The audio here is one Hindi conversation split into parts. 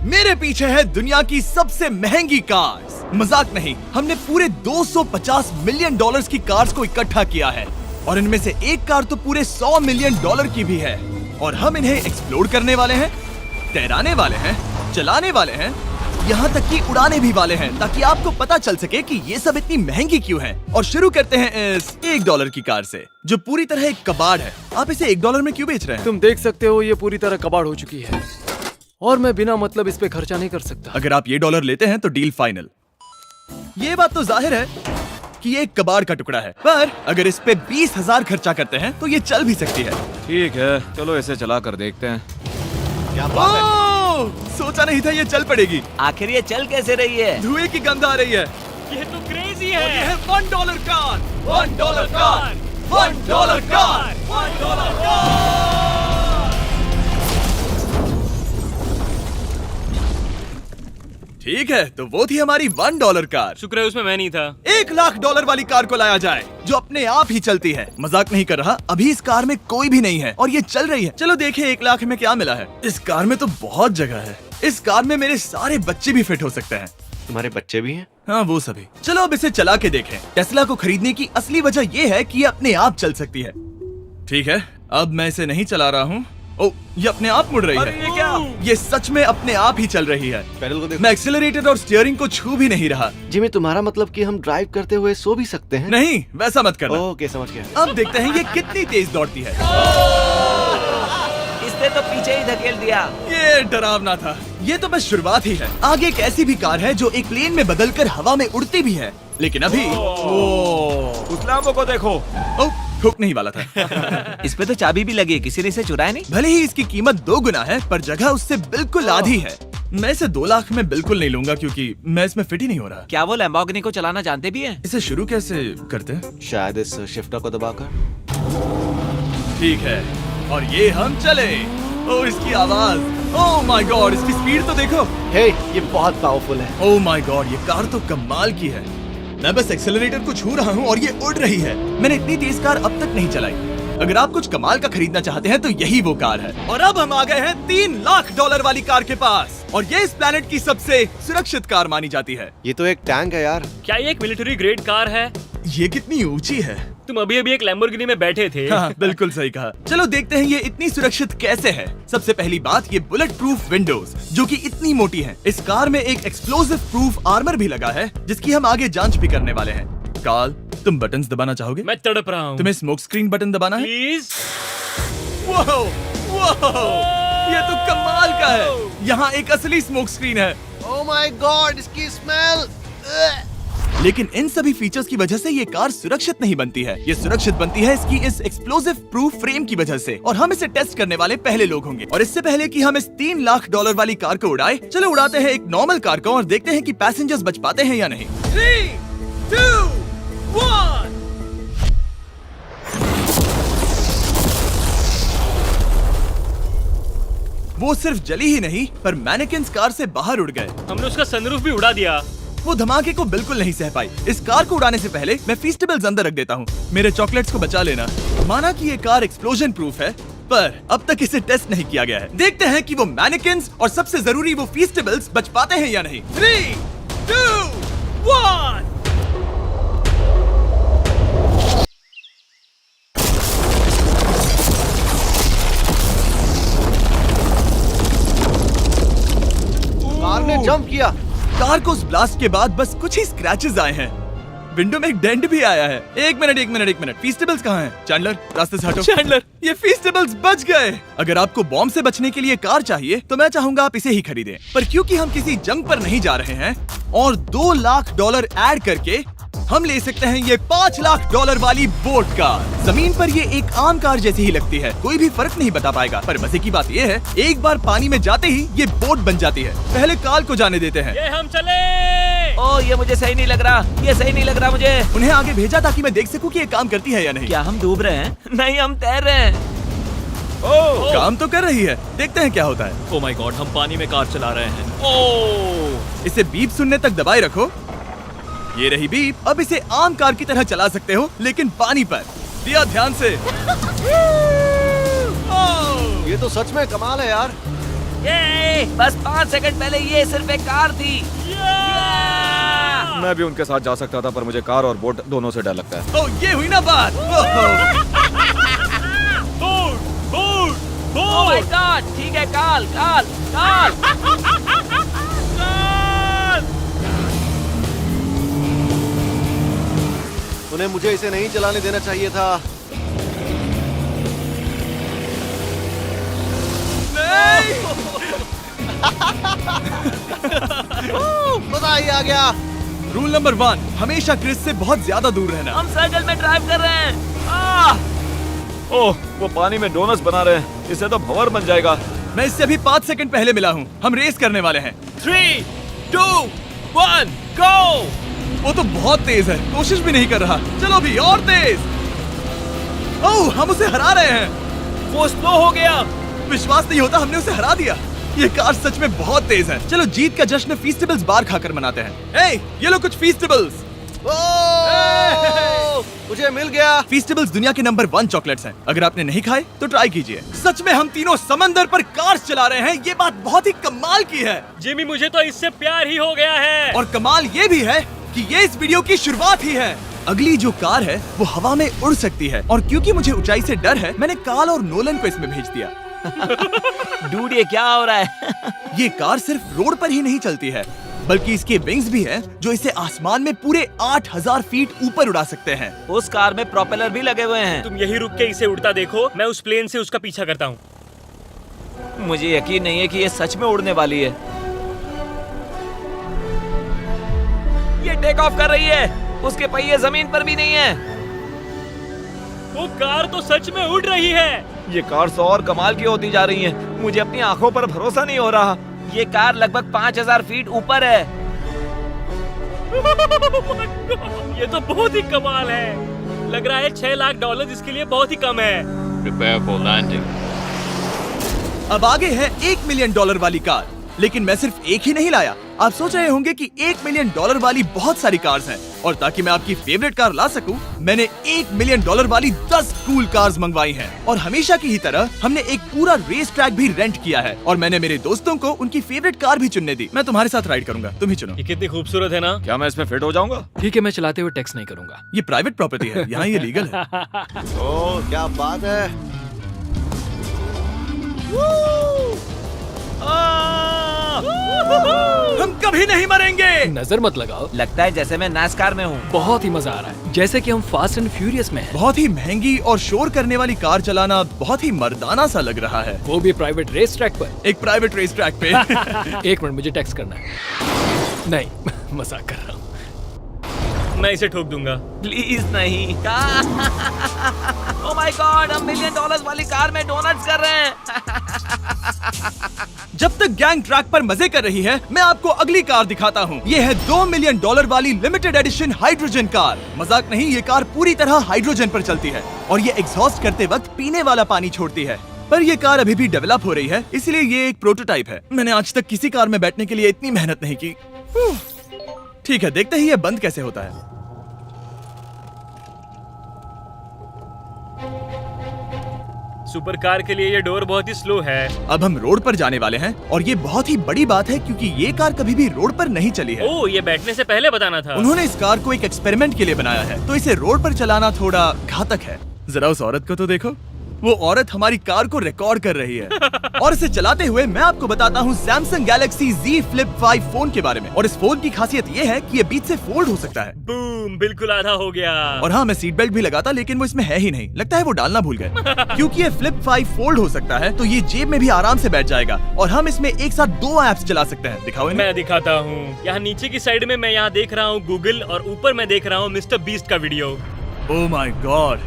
मेरे पीछे है दुनिया की सबसे महंगी कार्स। मजाक नहीं, हमने पूरे 250 मिलियन डॉलर्स की कार्स को इकट्ठा किया है और इनमें से एक कार तो पूरे 100 मिलियन डॉलर की भी है। और हम इन्हें एक्सप्लोर करने वाले हैं, तैराने वाले हैं, चलाने वाले हैं, यहाँ तक कि उड़ाने भी वाले हैं, ताकि आपको पता चल सके कि ये सब इतनी महंगी क्यों है। और शुरू करते हैं इस $1 की कार से, जो पूरी तरह एक कबाड़ है। आप इसे $1 में क्यों बेच रहे हैं? तुम देख सकते हो ये पूरी तरह कबाड़ हो चुकी है और मैं बिना मतलब इस पे खर्चा नहीं कर सकता। अगर आप ये डॉलर लेते हैं तो डील फाइनल। ये बात तो जाहिर है कि ये एक कबाड़ का टुकड़ा है, पर अगर इस पे 20,000 खर्चा करते हैं तो ये चल भी सकती है। ठीक है, चलो इसे चला कर देखते हैं। क्या बात है? सोचा नहीं था ये चल पड़ेगी। आखिर ये चल कैसे रही है? धुएं की गंध आ रही है। ये तो क्रेजी है। और ये है $1 कार, $1 कार, $1 कार, $1 कार। ठीक है, तो वो थी हमारी $1 कार। शुक्र है उसमें मैं नहीं था। $1,00,000 वाली कार को लाया जाए, जो अपने आप ही चलती है। मजाक नहीं कर रहा, अभी इस कार में कोई भी नहीं है और ये चल रही है। चलो देखें 1,00,000 में क्या मिला है। इस कार में तो बहुत जगह है। इस कार में मेरे सारे बच्चे भी फिट हो सकते हैं। तुम्हारे बच्चे भी हैं? हाँ, वो सभी। चलो अब इसे चला के देखें। टेस्ला को खरीदने की असली वजह ये है कि ये अपने आप चल सकती है। ठीक है, अब मैं इसे नहीं चला रहा हूँ। ओ, ये अपने आप मुड़ रही है। ये क्या? ये सच में अपने आप ही चल रही है। पैडल को देखो। मैं एक्सेलरेटर और स्टीयरिंग को छू भी नहीं रहा। जिमी, तुम्हारा मतलब कि हम ड्राइव करते हुए सो भी सकते हैं? नहीं, वैसा मत करना। ओके, समझ गया। अब देखते हैं ये कितनी तेज दौड़ती है। इसने तो पीछे ही धकेल दिया। ये डरावना था। ये तो बस शुरुआत ही है। आगे एक ऐसी भी कार है जो एक प्लेन में बदलकर हवा में उड़ती भी है, लेकिन अभी उस लैम्बो को देखो। ओ, ठोकने ही वाला था। इस पे तो चाबी भी लगी है, किसी ने इसे चुराया नहीं। भले ही इसकी कीमत 2 गुना है, पर जगह उससे बिल्कुल आधी है। मैं इसे 2 लाख में बिल्कुल नहीं लूंगा, क्योंकि मैं इसमें फिट ही नहीं हो रहा। क्या वो लैम्बोर्गिनी को चलाना जानते भी हैं? इसे शुरू कैसे करते हैं? शायद इस शिफ्टर को दबाकर। ठीक है, और ये हम चले। ओ, इसकी आवाज, ओह माय गॉड, इसकी स्पीड तो देखो। हे, ये बहुत पावरफुल है। ओह माय गॉड, ये कार तो कमाल की है। मैं बस एक्सेलरेटर को छू रहा हूँ और ये उड़ रही है। मैंने इतनी तेज कार अब तक नहीं चलाई। अगर आप कुछ कमाल का खरीदना चाहते हैं तो यही वो कार है। और अब हम आ गए हैं $3,00,000 वाली कार के पास, और ये इस प्लेनेट की सबसे सुरक्षित कार मानी जाती है। ये तो एक टैंक है यार। क्या ये एक मिलिट्री ग्रेड कार है? ये कितनी ऊंची है। तुम अभी अभी एक लैम्बोर्गिनी में बैठे थे। हाँ, बिल्कुल सही कहा। चलो देखते हैं ये इतनी सुरक्षित कैसे है। सबसे पहली बात, ये बुलेट प्रूफ विंडोज, जो कि इतनी मोटी हैं। इस कार में एक एक्सप्लोसिव प्रूफ आर्मर भी लगा है, जिसकी हम आगे जांच भी करने वाले हैं। कार्ल, तुम बटन्स दबाना चाहोगे? मैं तड़प रहा हूँ। तुम्हें स्मोक स्क्रीन बटन दबाना है? प्लीज। वाओ, वाओ, ये तो कमाल का है। यहाँ एक असली स्मोक स्क्रीन है। ओह माय गॉड, इसकी स्मेल। लेकिन इन सभी फीचर्स की वजह से ये कार सुरक्षित नहीं बनती है। ये सुरक्षित बनती है इसकी इस एक्सप्लोसिव प्रूफ फ्रेम की वजह से, और हम इसे टेस्ट करने वाले पहले लोग होंगे। और इससे पहले कि हम इस $3,00,000 वाली कार को उड़ाए, चलो उड़ाते हैं एक नॉर्मल कार को और देखते हैं कि पैसेंजर्स बच पाते हैं या नहीं। 3, 2, 1। वो सिर्फ जली ही नहीं, पर मैनेकिन्स कार से बाहर उड़ गए। हमने उसका सनरूफ भी उड़ा दिया। वो धमाके को बिल्कुल नहीं सह पाई। इस कार को उड़ाने से पहले मैं फीस्टेबल्स अंदर रख देता हूँ। मेरे चॉकलेट्स को बचा लेना। माना कि ये कार एक्सप्लोजन प्रूफ है, पर अब तक इसे टेस्ट नहीं किया गया है। देखते हैं कि वो मैनेकिन्स और सबसे जरूरी वो फीस्टेबल्स बच पाते हैं या नहीं। 3, 2, 1। कार ने जंप किया। कार को उस ब्लास्ट के बाद बस कुछ ही स्क्रैचेस आए हैं। विंडो में एक डेंट भी आया है। एक मिनट, फीस्टेबल्स कहाँ हैं? चैंडलर, रास्ते से हटो। चैंडलर, ये फीस्टेबल्स बच गए। अगर आपको बॉम्ब से बचने के लिए कार चाहिए तो मैं चाहूंगा आप इसे ही खरीदें। पर क्योंकि हम किसी जंग पर नहीं जा रहे हैं और $2,00,000 ऐड करके हम ले सकते हैं ये $5,00,000 वाली बोट कार। जमीन पर ये एक आम कार जैसी ही लगती है, कोई भी फर्क नहीं बता पाएगा। पर मजे की बात ये है, एक बार पानी में जाते ही ये बोट बन जाती है। पहले कार्ल को जाने देते हैं। ये हम चले। ओ, ये मुझे सही नहीं लग रहा। ये सही नहीं लग रहा मुझे। उन्हें आगे भेजा ताकि मैं देख सकूं कि ये काम करती है या नहीं। क्या हम डूब रहे हैं? नहीं, हम तैर रहे हैं। ओह, काम तो कर रही है। देखते हैं क्या होता है। ओ माय गॉड, हम पानी में कार चला रहे हैं। ओह, इसे बीप सुनने तक दबाए रखो। ये रही बीप। अब इसे आम कार की तरह चला सकते हो, लेकिन पानी पर। दिया ध्यान से। ये तो सच में कमाल है यार। ये बस 5 सेकंड पहले ये सिर्फ एक कार थी। मैं भी उनके साथ जा सकता था, पर मुझे कार और बोट दोनों से डर लगता है। ओह, ये हुई ना बात। ओह माय गॉड, ठीक है, काल काल काल। उन्हें मुझे इसे नहीं चलाने देना चाहिए था। मजा ही आ गया। रूल नंबर 1, हमेशा क्रिस से बहुत ज्यादा दूर रहना। हम सर्कल में ड्राइव कर रहे हैं। ओह, वो पानी में डोनट्स बना रहे हैं। इससे तो भंवर बन जाएगा। मैं इससे अभी 5 सेकंड पहले मिला हूँ। हम रेस करने वाले हैं। 3, 2, 1, गो। वो तो बहुत तेज है, कोशिश भी नहीं कर रहा। चलो भी और तेज। ओह, हम उसे हरा रहे हैं। वो स्लो हो गया। विश्वास नहीं होता, हमने उसे हरा दिया। ये कार सच में बहुत तेज है। चलो जीत का जश्न फीस्टेबल्स बार खाकर मनाते हैं। ए, ये लो कुछ फीस्टेबल्स। मुझे मिल गया। फीस्टेबल्स दुनिया के नंबर 1 चॉकलेट्स हैं। अगर आपने नहीं खाए तो ट्राई कीजिए। सच में हम तीनों समंदर पर कार्स चला रहे हैं। ये बात बहुत ही कमाल की है। जिमी, मुझे तो इससे प्यार ही हो गया है। और कमाल ये भी है कि ये इस वीडियो की शुरुआत ही है। अगली जो कार है वो हवा में उड़ सकती है, और क्योंकि मुझे ऊंचाई से डर है, मैंने काल और नोलन को इसमें भेज दिया। डूड, ये क्या हो रहा है? ये कार सिर्फ रोड पर ही नहीं चलती है, बल्कि इसके विंग्स भी हैं, जो इसे आसमान में पूरे 8000 फीट ऊपर उड़ा सकते हैं। उस कार में प्रोपेलर भी लगे हुए हैं। तुम यही रुक के इसे उड़ता देखो, मैं उस प्लेन से उसका पीछा करता हूँ। मुझे यकीन नहीं है कि ये सच में उड़ने वाली है। ये टेक ऑफ कर रही है। उसके पहिए जमीन पर भी नहीं है। वो कार तो सच में उड़ रही है। ये कार तो और कमाल की होती जा रही है। मुझे अपनी आंखों पर भरोसा नहीं हो रहा। ये कार लगभग 5000 फीट ऊपर है। ये तो बहुत ही कमाल है। लग रहा है $6 लाख इसके लिए बहुत ही कम है। Prepare for landing. अब आगे है $1 मिलियन वाली कार। लेकिन मैं सिर्फ एक ही नहीं लाया। आप सोच रहे होंगे कि $1 मिलियन वाली बहुत सारी कार्स हैं, और ताकि मैं आपकी फेवरेट कार ला सकूं, मैंने $1 मिलियन वाली 10 कूल कार्स मंगवाई हैं। और हमेशा की ही तरह हमने एक पूरा रेस ट्रैक भी रेंट किया है, और मैंने मेरे दोस्तों को उनकी फेवरेट कार भी चुनने दी। मैं तुम्हारे साथ राइड करूंगा, तुम ही चुनो। ये कितनी खूबसूरत है ना। क्या मैं इसमें फिट हो जाऊंगा? ठीक है, मैं चलाते हुए टेक्स्ट नहीं करूंगा। ये प्राइवेट प्रॉपर्टी है, यहाँ ये लीगल है। ओह, क्या बात है। हम कभी नहीं मरेंगे। नजर मत लगाओ। लगता है जैसे मैं नासकार में हूँ। बहुत ही मजा आ रहा है, जैसे कि हम फास्ट एंड फ्यूरियस में हैं। बहुत ही महंगी और शोर करने वाली कार चलाना बहुत ही मर्दाना सा लग रहा है। वो भी प्राइवेट रेस ट्रैक पर। एक प्राइवेट रेस ट्रैक पे। 1 मिनट, मुझे टेक्स्ट करना है। नहीं, मजाक कर रहा हूँ। मैं इसे ठोक दूंगा। प्लीज नहीं। ओह माय गॉड, हम $1 मिलियन वाली कार में डोनट्स कर रहे हैं। जब तक गैंग ट्रैक पर मजे कर रही है, मैं आपको अगली कार दिखाता हूँ। ये है $2 मिलियन वाली लिमिटेड एडिशन हाइड्रोजन कार। मजाक नहीं, ये कार पूरी तरह हाइड्रोजन पर चलती है, और ये एग्जॉस्ट करते वक्त पीने वाला पानी छोड़ती है। पर ये कार अभी भी डेवलप हो रही है, इसलिए ये एक प्रोटोटाइप है। मैंने आज तक किसी कार में बैठने के लिए इतनी मेहनत नहीं की। ठीक है, देखते ही ये बंद कैसे होता है। सुपर कार के लिए ये डोर बहुत ही स्लो है। अब हम रोड पर जाने वाले हैं, और ये बहुत ही बड़ी बात है क्योंकि ये कार कभी भी रोड पर नहीं चली है। ओह, ये बैठने से पहले बताना था। उन्होंने इस कार को एक एक्सपेरिमेंट के लिए बनाया है, तो इसे रोड पर चलाना थोड़ा घातक है। जरा उस औरत को तो देखो। वो औरत हमारी कार को रिकॉर्ड कर रही है। और इसे चलाते हुए मैं आपको बताता हूँ Samsung Galaxy Z Flip 5 phone के बारे में। और इस फोन की खासियत ये है कि ये बीच से फोल्ड हो सकता है। बूम, बिल्कुल आधा हो गया। और हाँ, मैं सीट बेल्ट भी लगाता, लेकिन वो इसमें है ही नहीं। लगता है वो डालना भूल गए। क्योंकि ये Flip 5 फोल्ड हो सकता है, तो ये जेब में भी आराम से बैठ जाएगा, और हम इसमें एक साथ 2 ऐप्स चला सकते हैं। दिखाओ इन्हें। मैं दिखाता हूँ। यहाँ नीचे की साइड में मैं यहाँ देख रहा हूँ गूगल, और ऊपर मैं देख रहा हूँ मिस्टर बीस्ट का वीडियो। ओह माय गॉड,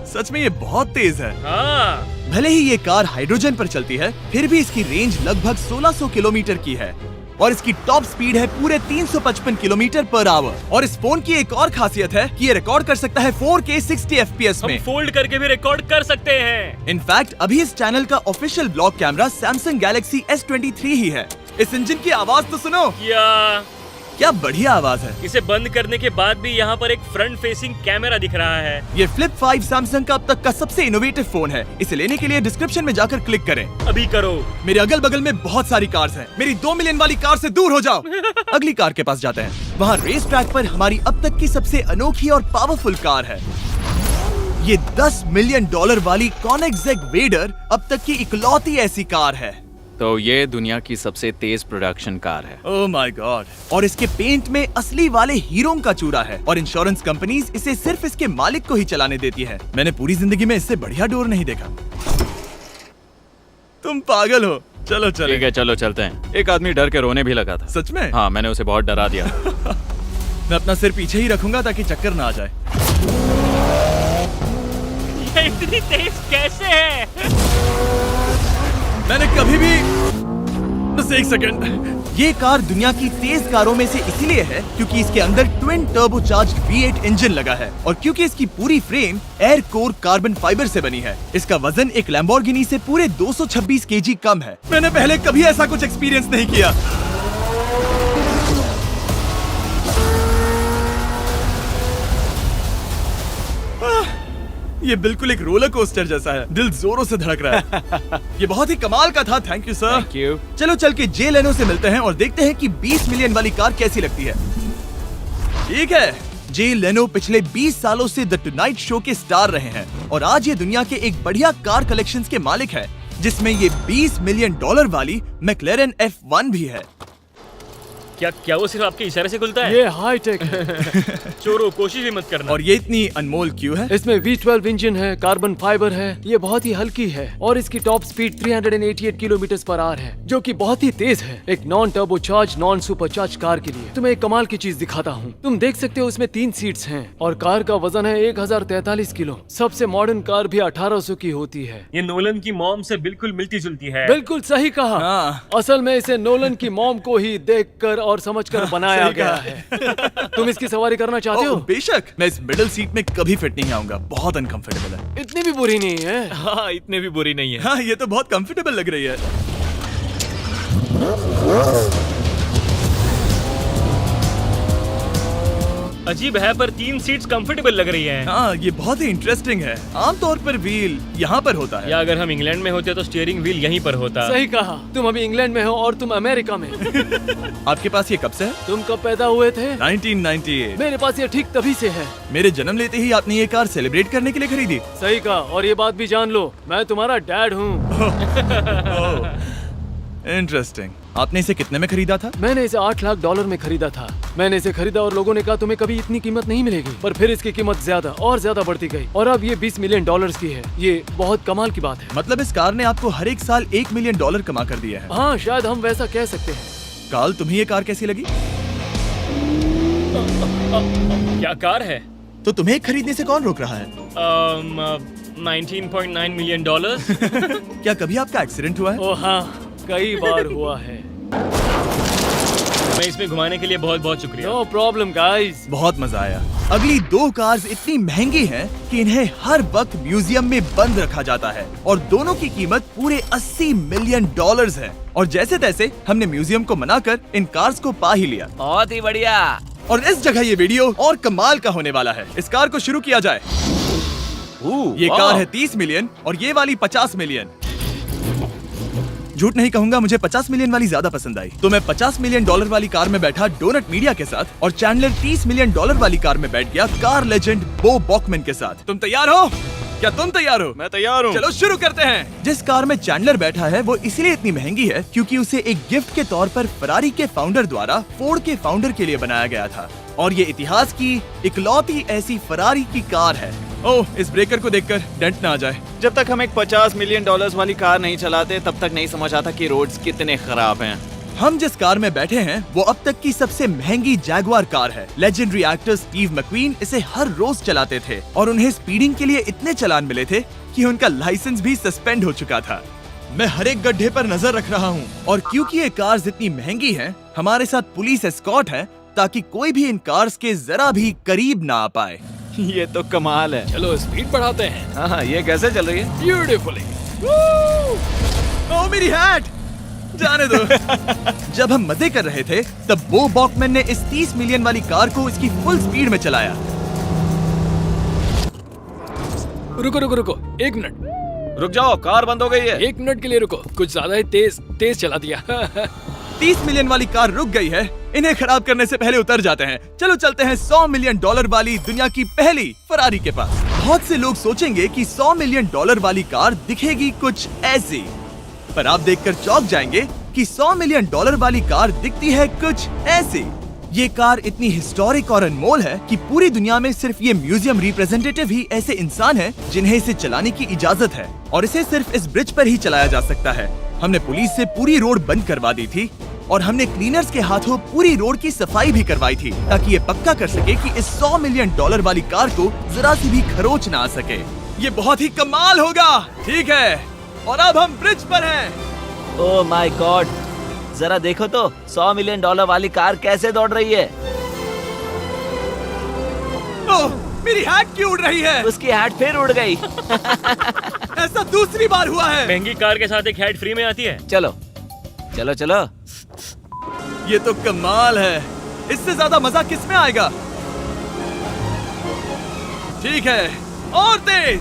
सच में ये बहुत तेज है। हाँ, भले ही ये कार हाइड्रोजन पर चलती है, फिर भी इसकी रेंज लगभग 1600 किलोमीटर की है, और इसकी टॉप स्पीड है पूरे 355 किलोमीटर पर आवर। और इस फोन की एक और खासियत है कि ये रिकॉर्ड कर सकता है 4K 60 FPS हम में। फोल्ड करके भी रिकॉर्ड कर सकते हैं। इनफैक्ट अभी इस चैनल का official blog camera Samsung Galaxy S23 ही है। इस इंजन की आवाज तो सुनो। या क्या बढ़िया आवाज है। इसे बंद करने के बाद भी यहाँ पर एक फ्रंट फेसिंग कैमरा दिख रहा है। ये फ्लिप 5 सैमसंग का अब तक का सबसे इनोवेटिव फोन है। इसे लेने के लिए डिस्क्रिप्शन में जाकर क्लिक करें। अभी करो। मेरे अगल बगल में बहुत सारी कार्स हैं। मेरी 2 मिलियन वाली कार से दूर हो जाओ। अगली कार के पास जाते हैं। वहाँ रेस ट्रैक पर हमारी अब तक की सबसे अनोखी और पावरफुल कार है। ये $10 मिलियन वाली कॉनिग्सेग वेडर अब तक की इकलौती ऐसी कार है। तो ये दुनिया की सबसे तेज प्रोडक्शन कार है। Oh my God. और इसके पेंट में असली वाले हीरो का चूरा है और इंश्योरेंस कंपनीज इसे सिर्फ इसके मालिक को ही चलाने देती है। मैंने पूरी जिंदगी में इससे बढ़िया डोर नहीं देखा। तुम पागल हो। चलो चलो। ठीक है, चलो चलते हैं। एक आदमी डर के रोने भी लगा था। सच में? हाँ, मैंने उसे बहुत डरा दिया। मैं अपना सिर पीछे ही रखूंगा ताकि चक्कर ना आ जाए। ये इतनी तेज कैसे है? मैंने कभी भी बस एक सेकंड। ये कार दुनिया की तेज कारों में से इसीलिए है क्योंकि इसके अंदर ट्विन टर्बोचार्ज्ड V8 इंजन लगा है और क्योंकि इसकी पूरी frame air core carbon fibre से बनी है। इसका वजन एक लैम्बोर्गिनी से पूरे 226 केजी कम है। मैंने पहले कभी ऐसा कुछ एक्सपीरियंस नहीं किया। ये बिल्कुल एक रोलर कोस्टर जैसा है। दिल जोरों से धड़क रहा है। ये बहुत ही कमाल का था। Thank you sir. Thank you. चलो चल के जे लेनो से मिलते हैं और देखते हैं कि 20 मिलियन वाली कार कैसी लगती है। ठीक है, जे लेनो पिछले 20 सालों से द टुनाइट शो के स्टार रहे हैं और आज ये दुनिया के एक बढ़िया कार कलेक्शंस के मालिक है, जिसमें ये $20 मिलियन वाली मैक्लेरन F1 भी है। क्या वो सिर्फ आपके इशारे से खुलता है? ये हाई टेक है। चोरों, कोशिश भी मत करना। और ये इतनी अनमोल क्यों है? इसमें V12 इंजन है, कार्बन फाइबर है, ये बहुत ही हल्की है और इसकी top speed 388 kilometre per hour है, जो कि बहुत ही तेज है एक non turbocharge non supercharge car के लिए। तुम्हें एक कमाल की चीज दिखाता हूँ। तुम देख सकते हो उसमें 3 सीट्स हैं और कार का वजन है 1043 किलो। सबसे मॉडर्न कार भी 1800 की होती है। ये नोलन की मॉम से बिल्कुल मिलती जुलती है। बिल्कुल सही कहा। हाँ। असल में इसे नोलन की मॉम को ही देखकर और समझकर बनाया सही गया कहा। है। तुम इसकी सवारी करना चाहते हो? बेशक। मैं इस मिडिल सीट में कभी फिट नहीं आऊंगा। बहुत अनकंफर्टेबल है। इतनी भी बुरी नहीं है। हाँ, इतने भी बुरी नहीं है। हाँ, ये तो बहुत कंफर्टेबल लग रही है। अजीब है पर 3 सीट्स कंफर्टेबल लग रही हैं। हाँ, ये बहुत ही इंटरेस्टिंग है। आमतौर पर व्हील यहाँ पर होता है। या अगर हम इंग्लैंड में होते तो स्टीयरिंग व्हील यहीं पर होता। सही कहा। तुम अभी इंग्लैंड में हो और तुम अमेरिका में। आपके पास ये कब से है? तुम कब पैदा हुए थे? 1998। मेरे पास ये ठीक तभी से है। मेरे जन्म लेते ही आपने ये कार सेलिब्रेट करने के लिए खरीदी। सही कहा। और ये बात भी जान लो, मैं तुम्हारा डैड हूँ। इंटरेस्टिंग। आपने इसे कितने में खरीदा था? मैंने इसे $8 लाख में खरीदा था। मैंने इसे खरीदा और लोगों ने कहा तुम्हें कभी इतनी कीमत नहीं मिलेगी, पर फिर इसकी कीमत ज्यादा और ज्यादा बढ़ती गई और अब ये $20 मिलियन की है। ये बहुत कमाल की बात है। मतलब इस कार ने आपको हर एक साल $1 मिलियन कमा कर दिया है। हाँ, शायद हम वैसा कह सकते हैं। काल, तुम्हें ये कार कैसी लगी? क्या कार है? तो तुम्हें खरीदने से कौन रोक रहा है? 19.9 मिलियन डॉलर। क्या कभी आपका एक्सीडेंट हुआ है? ओ हाँ, कई बार हुआ है। मैं इसमें घुमाने के लिए बहुत बहुत शुक्रिया। No problem guys. बहुत मजा आया। अगली 2 कार्स इतनी महंगी हैं कि इन्हें हर वक्त म्यूजियम में बंद रखा जाता है और दोनों की कीमत पूरे $80 मिलियन है। और जैसे तैसे हमने म्यूजियम को मनाकर इन कार्स को पा ही लिया। बहुत ही बढ़िया। और इस जगह ये वीडियो और कमाल का होने वाला है। इस कार को शुरू किया जाए। ये कार है 30 मिलियन और ये वाली 50 मिलियन। झूठ नहीं कहूंगा, मुझे 50 मिलियन वाली ज्यादा पसंद आई। तो मैं $50 मिलियन वाली कार में बैठा डोनट मीडिया के साथ और चैंडलर $30 मिलियन वाली कार में बैठ गया कार लेजेंड बो बॉकमैन के साथ। तुम तैयार हो? क्या तुम तैयार हो? मैं तैयार हूँ। चलो शुरू करते हैं। जिस कार में चैंडलर बैठा है वो इसलिए इतनी महंगी है क्योंकि उसे एक गिफ्ट के तौर पर फरारी के फाउंडर द्वारा फोर्ड के फाउंडर के लिए बनाया गया था और ये इतिहास की इकलौती ऐसी फरारी की कार है। ओह, इस ब्रेकर को देखकर डेंट ना आ जाए। जब तक हम एक $50 मिलियन वाली कार नहीं चलाते तब तक नहीं समझ आता कि रोड्स कितने खराब हैं। हम जिस कार में बैठे हैं वो अब तक की सबसे महंगी जैगुआर कार है। लेजेंडरी एक्टर स्टीव मैक्वीन इसे हर रोज चलाते थे और उन्हें स्पीडिंग के लिए इतने चालान मिले थे कि उनका लाइसेंस भी सस्पेंड हो चुका था। मैं हर एक गड्ढे पर नजर रख रहा हूँ और क्योंकि ये कार्स इतनी महंगी हैं, हमारे साथ पुलिस एस्कॉर्ट है ताकि कोई भी इन कार्स के जरा भी करीब ना आ पाए। ये तो कमाल है। चलो स्पीड बढ़ाते हैं। हाँ, ये कैसे चल रही है? ब्यूटीफुली। ओह, मेरी हैट! जाने दो। जब हम मजे कर रहे थे तब बो बॉकमैन ने इस 30 मिलियन वाली कार को इसकी फुल स्पीड में चलाया। रुको रुको रुको, 1 मिनट। रुक जाओ, कार बंद हो गई है। 1 मिनट के लिए रुको, कुछ ज्यादा ही तेज चला दिया। 30 मिलियन वाली कार रुक गई है। इन्हें खराब करने से पहले उतर जाते हैं। चलो चलते हैं 100 मिलियन डॉलर वाली दुनिया की पहली फरारी के पास। बहुत से लोग सोचेंगे कि 100 मिलियन डॉलर वाली कार दिखेगी कुछ ऐसी, पर आप देखकर चौंक जाएंगे कि 100 मिलियन डॉलर वाली कार दिखती है कुछ ऐसी। ये कार इतनी हिस्टोरिक और अनमोल है कि पूरी दुनिया में सिर्फ ये म्यूजियम रिप्रेजेंटेटिव ही ऐसे इंसान हैं जिन्हें इसे चलाने की इजाजत है, और इसे सिर्फ इस ब्रिज पर ही चलाया जा सकता है। हमने पुलिस से पूरी रोड बंद करवा दी थी और हमने क्लीनर्स के हाथों पूरी रोड की सफाई भी करवाई थी, ताकि ये पक्का कर सके कि इस 100 मिलियन डॉलर वाली कार को जरा सी भी खरोच ना आ सके। ये बहुत ही कमाल होगा, ठीक है? और अब हम ब्रिज पर हैं। ओह माय गॉड, जरा देखो तो 100 मिलियन डॉलर वाली कार कैसे दौड़ रही है। ओह, मेरी हैट क्यों उड़ रही है? उसकी हैट फिर उड़ गई। ऐसा दूसरी बार हुआ है। महंगी कार के साथ एक हेड फ्री में आती है। चलो चलो चलो। ये तो कमाल है। इससे ज्यादा मजा किस में आएगा? ठीक है, और तेज।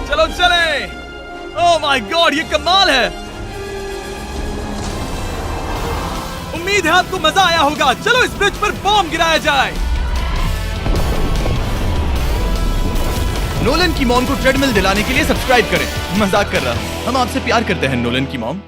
चलो चले। ओह माय गॉड, ये कमाल है। उम्मीद है आपको मजा आया होगा। चलो इस ब्रिज पर बॉम्ब गिराया जाए। नोलन की मॉम को ट्रेडमिल दिलाने के लिए सब्सक्राइब करें। मजाक कर रहा हूँ, हम आपसे प्यार करते हैं नोलन की मॉम।